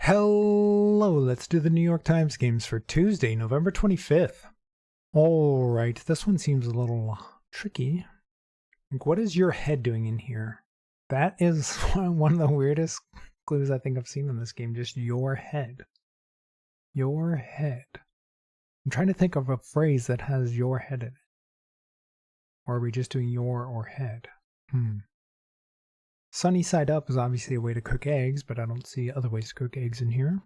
Hello, let's do the New York Times games for Tuesday, November 25th. Alright, this one seems a little tricky. Like, what is your head doing in here? That is one of the weirdest clues I think I've seen in this game, just your head. Your head. I'm trying to think of a phrase that has your head in it. Or are we just doing your or head? Sunny side up is obviously a way to cook eggs, but I don't see other ways to cook eggs in here.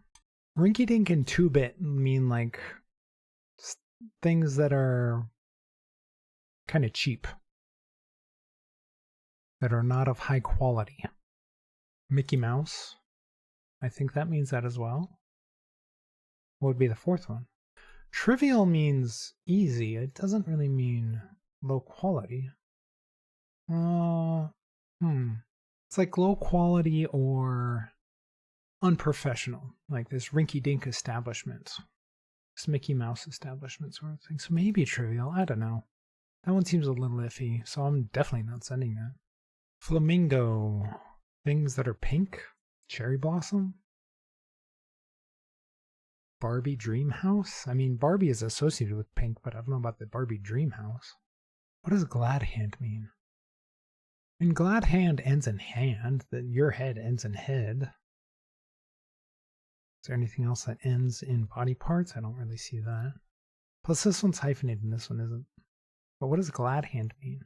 Rinky dink and 2-bit mean like things that are kind of cheap, that are not of high quality. Mickey Mouse, I think that means that as well. What would be the fourth one? Trivial means easy. It doesn't really mean low quality. It's like low quality or unprofessional, like this rinky-dink establishment, this Mickey Mouse establishment sort of thing. So maybe trivial, I don't know. That one seems a little iffy, so I'm definitely not sending that. Flamingo, things that are pink, cherry blossom. Barbie dream house? I mean, Barbie is associated with pink, but I don't know about the Barbie dream house. What does glad hand mean? And glad hand ends in hand, then your head ends in head. Is there anything else that ends in body parts? I don't really see that. Plus this one's hyphenated and this one isn't. But what does glad hand mean?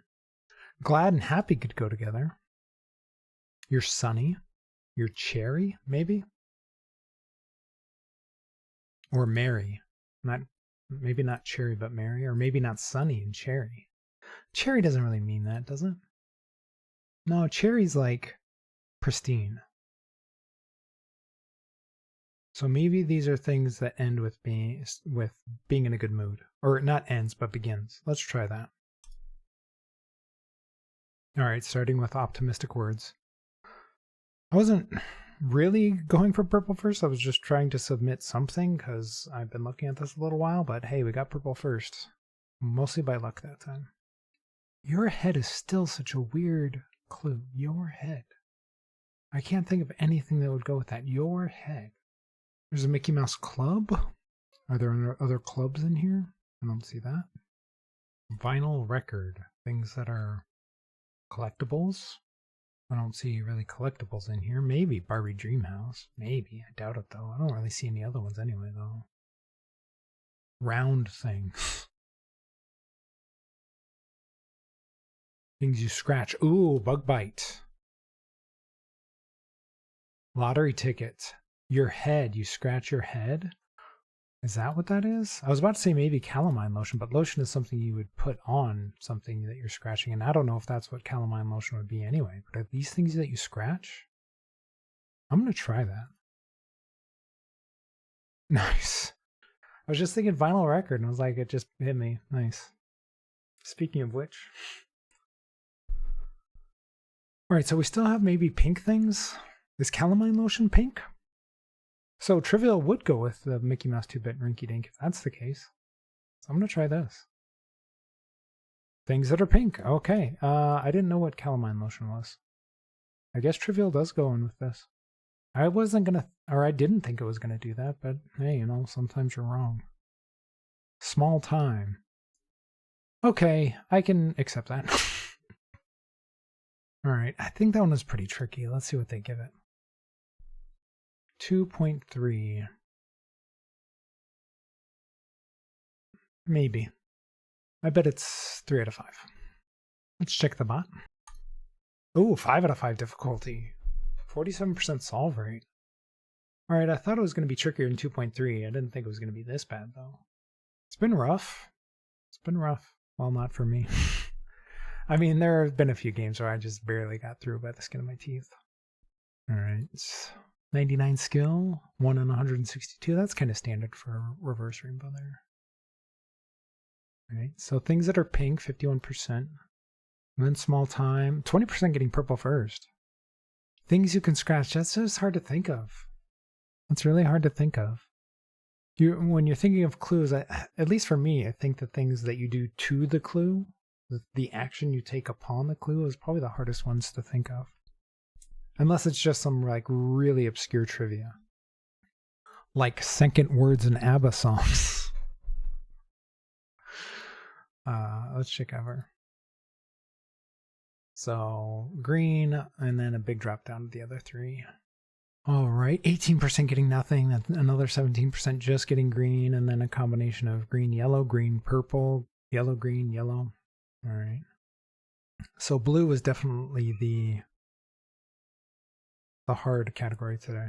Glad and happy could go together. You're sunny. You're cherry, maybe? Or merry. Maybe not cherry, but merry. Or maybe not sunny and cherry. Cherry doesn't really mean that, does it? No, cherry's like pristine. So maybe these are things that end with being in a good mood. Or not ends, but begins. Let's try that. Alright, starting with optimistic words. I wasn't really going for purple first. I was just trying to submit something because I've been looking at this a little while. But hey, we got purple first. Mostly by luck that time. Your head is still such a weird clue. Your head. I can't think of anything that would go with that. Your head. There's a Mickey Mouse club. Are there other clubs in here? I don't see that. Vinyl record. Things that are collectibles. I don't see really collectibles in here. Maybe Barbie Dreamhouse. Maybe. I doubt it though. I don't really see any other ones anyway though. Round things. Things you scratch. Ooh, bug bite. Lottery ticket. Your head. You scratch your head? Is that what that is? I was about to say maybe calamine lotion, but lotion is something you would put on something that you're scratching, and I don't know if that's what calamine lotion would be anyway. But are these things that you scratch? I'm going to try that. Nice. I was just thinking vinyl record, and I was like, it just hit me. Nice. Speaking of which... Alright, so we still have maybe pink things. Is calamine lotion pink? So trivial would go with the Mickey Mouse 2-bit Rinky Dink if that's the case. So I'm going to try this. Things that are pink. Okay. I didn't know what calamine lotion was. I guess trivial does go in with this. I wasn't going to, or I didn't think it was going to do that, but hey, you know, sometimes you're wrong. Small time. Okay, I can accept that. Alright, I think that one is pretty tricky. Let's see what they give it. 2.3. Maybe. I bet it's 3 out of 5. Let's check the bot. Ooh, 5 out of 5 difficulty. 47% solve rate. Alright, I thought it was going to be trickier than 2.3. I didn't think it was going to be this bad, though. It's been rough. It's been rough. Well, not for me. I mean, there have been a few games where I just barely got through by the skin of my teeth. Alright. 99 skill, 1 in 162. That's kind of standard for a reverse rainbow there. Alright, so things that are pink, 51%. And then small time, 20% getting purple first. Things you can scratch, that's just hard to think of. That's really hard to think of. When you're thinking of clues, at least for me, I think the things that you do to the clue, the action you take upon the clue is probably the hardest ones to think of. Unless it's just some like really obscure trivia. Like second words in ABBA songs. Let's check over. So green, and then a big drop down to the other three. All right, 18% getting nothing. That's another 17% just getting green, and then a combination of green, purple, yellow, green, yellow. All right. So blue is definitely the hard category today.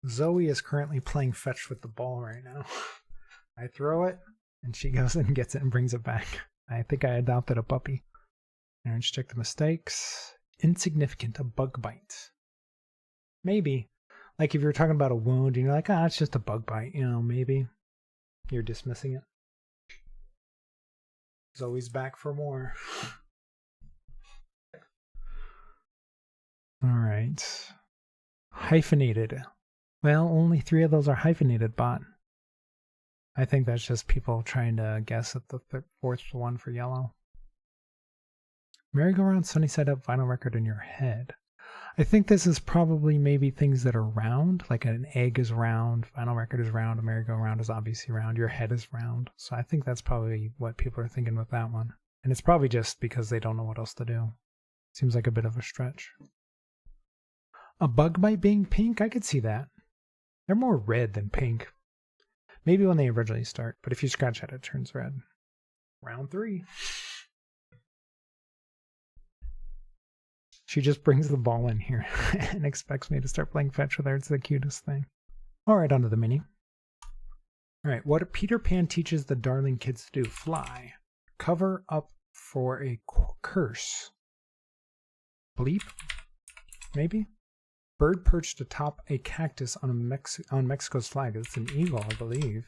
Zoe is currently playing fetch with the ball right now. I throw it, and she goes and gets it and brings it back. I think I adopted a puppy. All right, let's check the mistakes. Insignificant, a bug bite. Maybe. Like if you're talking about a wound and you're like, it's just a bug bite, maybe. You're dismissing it. Zoe's back for more. All right. Hyphenated. Well, only 3 of those are hyphenated, bot. I think that's just people trying to guess at the fourth one for yellow. Merry-go-round, sunny side up, vinyl record in your head. I think this is probably maybe things that are round, like an egg is round, vinyl record is round, a merry-go-round is obviously round, your head is round. So I think that's probably what people are thinking with that one. And it's probably just because they don't know what else to do. Seems like a bit of a stretch. A bug bite being pink, I could see that. They're more red than pink. Maybe when they originally start, but if you scratch at it, it turns red. Round 3. She just brings the ball in here and expects me to start playing fetch with her. It's the cutest thing. All right, on to the mini. All right, what Peter Pan teaches the darling kids to do. Fly. Cover up for a curse. Bleep? Maybe? Bird perched atop a cactus on Mexico's flag. It's an eagle, I believe.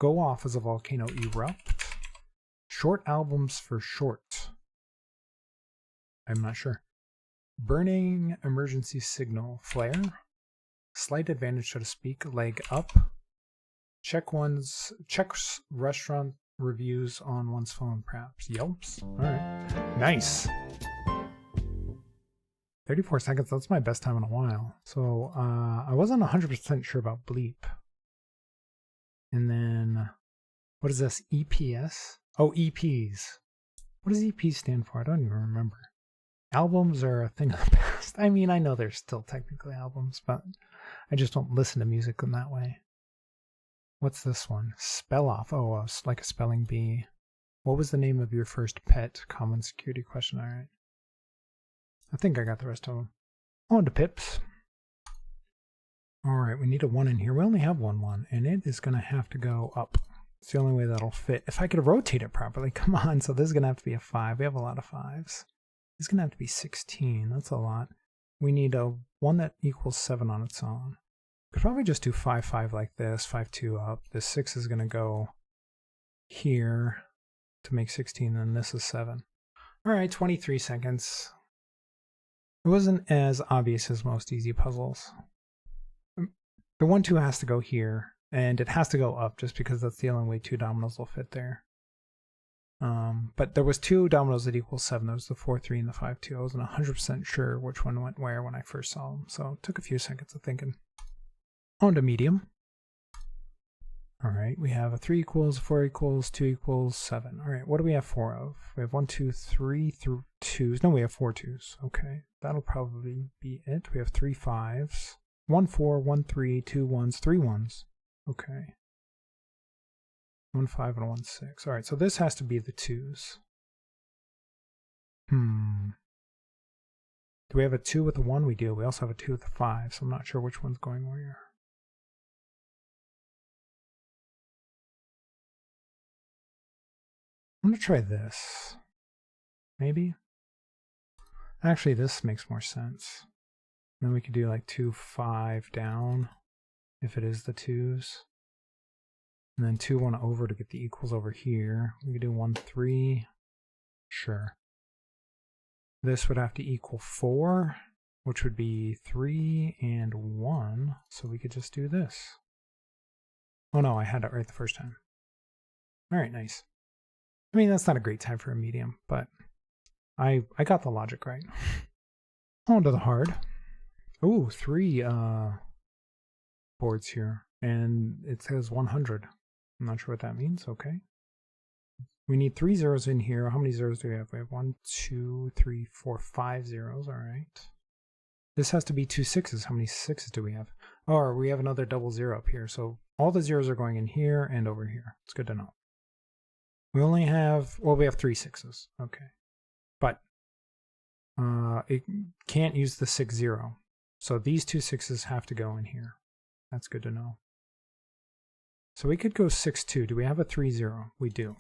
Go off as a volcano erupt. Short albums for short. I'm not sure. Burning emergency signal. Flare. Slight advantage, so to speak. Leg up. Checks restaurant reviews on one's phone, perhaps. Yelps. All right. Nice. 34 seconds, that's my best time in a while. So I wasn't 100% sure about bleep. And then, what is this? EPS? Oh, EPs. What does EP stand for? I don't even remember. Albums are a thing of the past. I mean, I know they're still technically albums, but I just don't listen to music in that way. What's this one? Spell off. Oh, like a spelling bee. What was the name of your first pet? Common security question. All right. I think I got the rest of them. On to pips. All right, we need a 1 in here. We only have 1, and it is going to have to go up. It's the only way that'll fit. If I could rotate it properly, come on. So this is going to have to be a 5. We have a lot of 5s. It's going to have to be 16. That's a lot. We need a 1 that equals 7 on its own. Could probably just do 5, 5 like this, 5, 2 up. This 6 is going to go here to make 16, and this is 7. All right, 23 seconds. It wasn't as obvious as most easy puzzles. The 1, 2 has to go here, and it has to go up just because that's the only way 2 dominoes will fit there. But there was 2 dominoes that equal 7. There was the 4, 3, and the 5, 2. I wasn't 100% sure which one went where when I first saw them, so it took a few seconds of thinking. On to medium. All right, we have a 3 equals, 4 equals, 2 equals, 7. All right, what do we have 4 of? We have 1, 2, 3 through 2s. No, we have 4 2s. Okay, that'll probably be it. We have 3 5s. 1 4, 1 3, 2 1s, 3 1s. Okay. 1 5 and 1 6. All right, so this has to be the 2s. Do we have a 2 with a 1? We do. We also have a 2 with a 5, so I'm not sure which one's going where. I'm going to try this. Maybe? Actually, this makes more sense. Then we could do like 2 5 down if it is the 2s. And then 2 1 over to get the equals over here. We could do 1 3. Sure. This would have to equal 4, which would be 3 and 1. So we could just do this. Oh no, I had it right the first time. All right, nice. I mean, that's not a great time for a medium, but I got the logic right. On to the hard. Oh, 3 boards here, and it says 100. I'm not sure what that means. Okay. We need 3 zeros in here. How many zeros do we have? We have 1, 2, 3, 4, 5 zeros. All right. This has to be 2 6s. How many 6s do we have? Oh, we have another double 0 up here. So all the zeros are going in here and over here. It's good to know. We only have, well, we have 3 6s. Okay. But it can't use the 6 0. So these 2 6s have to go in here. That's good to know. So we could go 6 2. Do we have a 3 0? We do.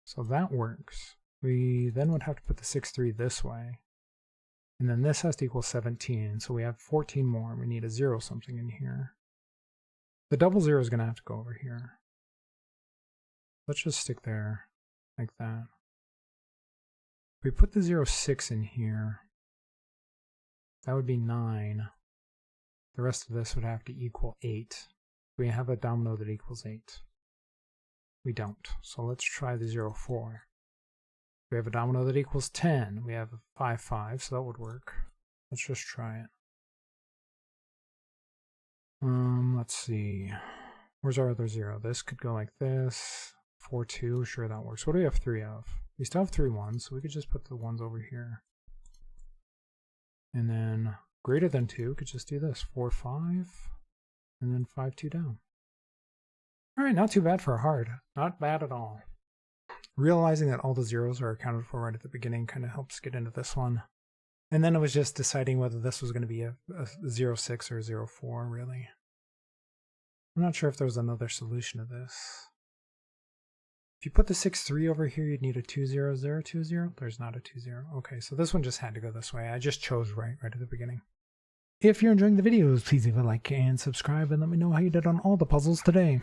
So that works. We then would have to put the 6 3 this way. And then this has to equal 17. So we have 14 more. We need a 0 something in here. The double 0 is going to have to go over here. Let's just stick there like that. If we put the 0 6 in here, that would be 9. The rest of this would have to equal 8. We have a domino that equals 8. We don't. So let's try the 0 4. We have a domino that equals 10. We have a 5 5, so that would work. Let's just try it. Let's see. Where's our other 0? This could go like this. 4 2, sure, that works. What do we have 3 of? We still have 3 1s, so we could just put the 1s over here. And then greater than 2 could just do this. 4 5, and then 5 2 down. All right, not too bad for a hard. Not bad at all. Realizing that all the zeros are accounted for right at the beginning kind of helps get into this one. And then it was just deciding whether this was going to be a 0 6 or 0 4, really. I'm not sure if there was another solution to this. If you put the 6 3 over here, you'd need a 2 0 0 2 0. There's not a 2 0. Okay, so this one just had to go this way. I just chose right at the beginning. If you're enjoying the videos, please leave a like and subscribe and let me know how you did on all the puzzles today.